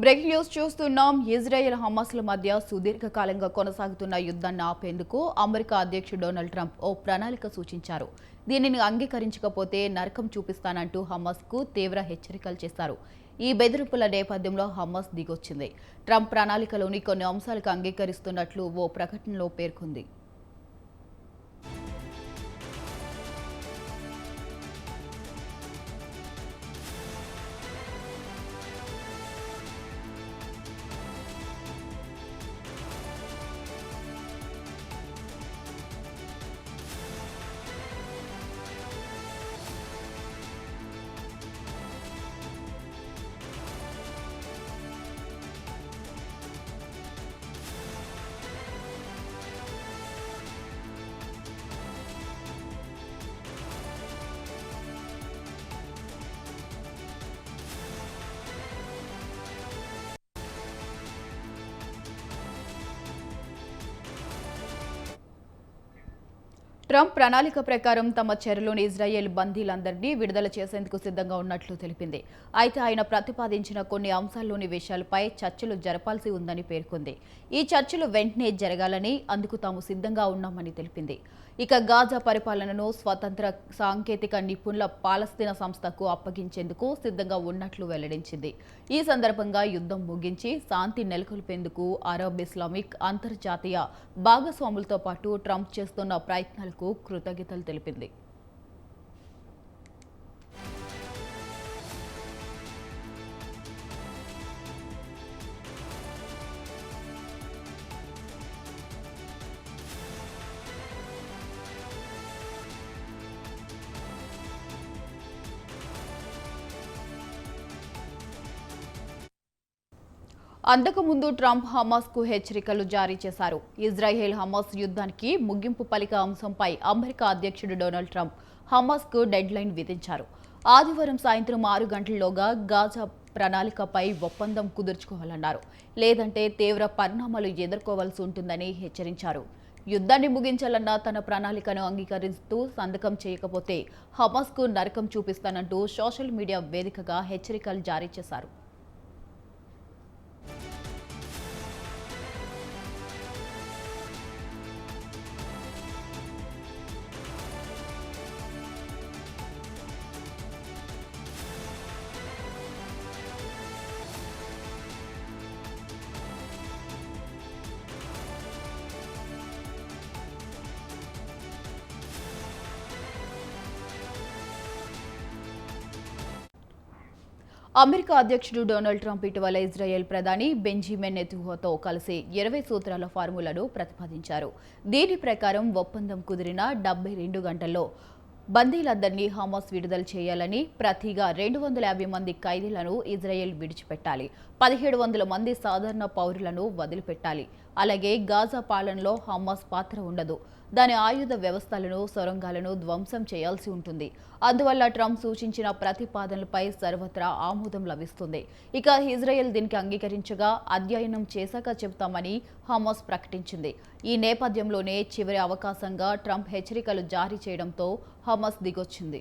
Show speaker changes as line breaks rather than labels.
Breaking news చూస్తున్నాం. Israel హమాస్ల మధ్య సుదీర్ఘకాలంగా కొనసాగుతున్న యుద్ధాన్ని ఆపేందుకు అమెరికా అధ్యక్షుడు డొనాల్డ్ ట్రంప్ ఓ ప్రణాళిక సూచించారు. దీనిని అంగీకరించకపోతే నరకం చూపిస్తానంటూ హమాస్కు తీవ్ర హెచ్చరికలు చేశారు. ఈ బెదిరింపుల నేపథ్యంలో హమాస్ దిగొచ్చింది. ట్రంప్ ప్రణాళికలోని కొన్ని అంశాలకు అంగీకరిస్తున్నట్లు ఓ ప్రకటనలో పేర్కొంది. ట్రంప్ ప్రణాళిక ప్రకారం తమ చెరలోని ఇజ్రాయెల్ బందీలందరినీ విడుదల చేసేందుకు సిద్ధంగా ఉన్నట్లు తెలిపింది. అయితే ఆయన ప్రతిపాదించిన కొన్ని అంశాల్లోని విషయాలపై చర్చలు జరపాల్సి ఉందని పేర్కొంది. ఈ చర్చలు వెంటనే జరగాలని, అందుకు తాము సిద్ధంగా ఉన్నామని తెలిపింది. ఇక గాజా పరిపాలనను స్వతంత్ర సాంకేతిక నిపుణుల పాలస్తీనా సంస్థకు అప్పగించేందుకు సిద్ధంగా ఉన్నట్లు వెల్లడించింది. ఈ సందర్భంగా యుద్ధం ముగించి శాంతి నెలకొల్పేందుకు అరబ్ ఇస్లామిక్ అంతర్జాతీయ భాగస్వాములతో పాటు ట్రంప్ చేస్తున్న ప్రయత్నాలకు కృతజ్ఞతలు తెలిపింది. అంతకుముందు ట్రంప్ హమాస్కు హెచ్చరికలు జారీ చేశారు. ఇజ్రాయెల్ హమాస్ యుద్ధానికి ముగింపు పలికే అంశంపై అమెరికా అధ్యక్షుడు డొనాల్డ్ ట్రంప్ హమాస్కు డెడ్ లైన్ విధించారు. ఆదివారం సాయంత్రం 6 గంటల్లోగా గాజా ప్రణాళికపై ఒప్పందం కుదుర్చుకోవాలన్నారు. లేదంటే తీవ్ర పరిణామాలు ఎదుర్కోవాల్సి ఉంటుందని హెచ్చరించారు. యుద్ధాన్ని ముగించాలన్న తన ప్రణాళికను అంగీకరిస్తూ సంతకం చేయకపోతే హమాస్కు నరకం చూపిస్తానంటూ సోషల్ మీడియా వేదికగా హెచ్చరికలు జారీ చేశారు. అమెరికా అధ్యక్షుడు డొనాల్డ్ ట్రంప్ ఇటీవల ఇజ్రాయెల్ ప్రధాని బెంజమిన్ నెతన్యాహుతో కలిసి 20 సూత్రాల ఫార్ములాను ప్రతిపాదించారు. దీని ప్రకారం ఒప్పందం కుదిరిన 72 గంటల్లో బందీలందరినీ హమాస్ విడుదల చేయాలని, ప్రతిగా 250 మంది ఖైదీలను ఇజ్రాయెల్ విడిచిపెట్టాలి, 1700 మంది సాధారణ పౌరులను వదిలిపెట్టాలి. అలాగే గాజా పాలనలో హమాస్ పాత్ర ఉండదు, దాని ఆయుధ వ్యవస్థలను, సొరంగాలను ధ్వంసం చేయాల్సి ఉంటుంది. అందువల్ల ట్రంప్ సూచించిన ప్రతిపాదనలపై సర్వత్రా ఆమోదం లభిస్తుంది. ఇక ఇజ్రాయెల్ దీనికి అంగీకరించగా అధ్యయనం చేశాక చెబుతామని హమాస్ ప్రకటించింది. ఈ నేపథ్యంలోనే చివరి అవకాశంగా ట్రంప్ హెచ్చరికలు జారీ చేయడంతో హమాస్ దిగొచ్చింది.